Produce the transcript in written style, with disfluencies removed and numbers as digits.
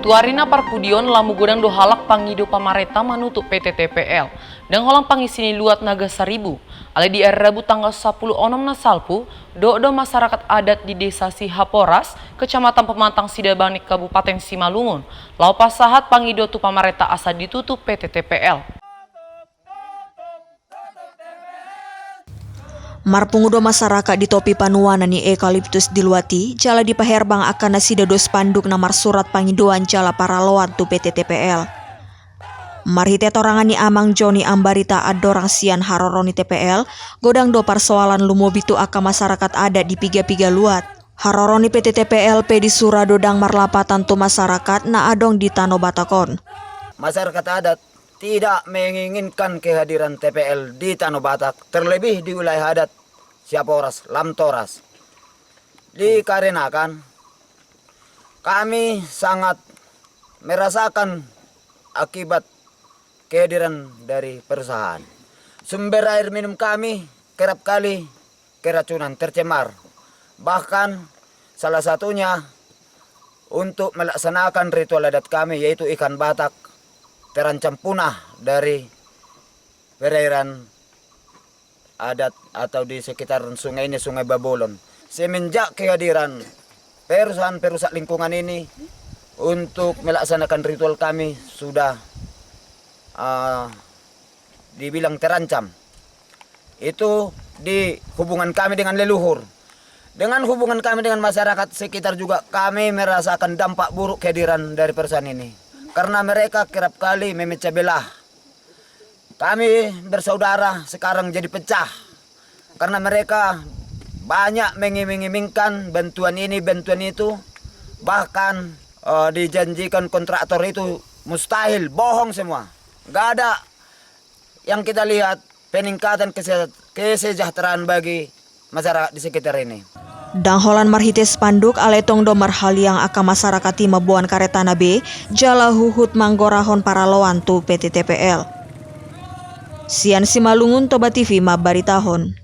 Tuarina parpudion lamu godang do halak pangido pamareta manutup PT TPL dan holang pangisini luat naga Saribu. Ale di Rabu tanggal 10 onom na salpu, do masyarakat adat di desa Sihaporas, kecamatan Pemantang Sidabanik Kabupaten Simalungun. Lau pasahat pangido tu pamareta asa ditutup PT TPL. Marpungudo masyarakat di topi panuana ni eukaliptus diluati, jala di paherbang akan nasida dos panduk namar surat pangidoan jala paraloan tu PT TPL. Marhite torangan ni Amang Joni Ambarita adorang sian haroroni TPL, godang do persoalan lumobitu aka masyarakat adat di piga-piga luat. Haroroni PT TPL pe di Surado dang marlapatan tu masyarakat na adong di Tano Batakon. Masyarakat adat tidak menginginkan kehadiran TPL di Tano Batak, terlebih di wilayah adat Sihaporas, Lamtoras. Dikarenakan kami sangat merasakan akibat kehadiran dari perusahaan. Sumber air minum kami kerap kali keracunan, tercemar. Bahkan salah satunya untuk melaksanakan ritual adat kami yaitu ikan batak terancam punah dari perairan adat atau di sekitar sungai ini, Sungai Babolon. Semenjak kehadiran perusahaan perusak lingkungan ini untuk melaksanakan ritual kami sudah dibilang terancam. Itu di hubungan kami dengan leluhur. Dengan hubungan kami dengan masyarakat sekitar juga kami merasakan dampak buruk kehadiran dari perusahaan ini. Karena mereka kerap kali memecah belah. Kami bersaudara sekarang jadi pecah. Karena mereka banyak mengiming-imingkan bantuan ini, bantuan itu. Bahkan dijanjikan kontraktor itu mustahil, bohong semua. Gak ada yang kita lihat peningkatan kesejahteraan bagi masyarakat di sekitar ini. Dangholan marhite spanduk aletong do marhaliang aka masyarakat mabuan karetana B jala huhut manggorahon paraloan tu PT TPL. Sian Simalungun Toba TV mabaritahon.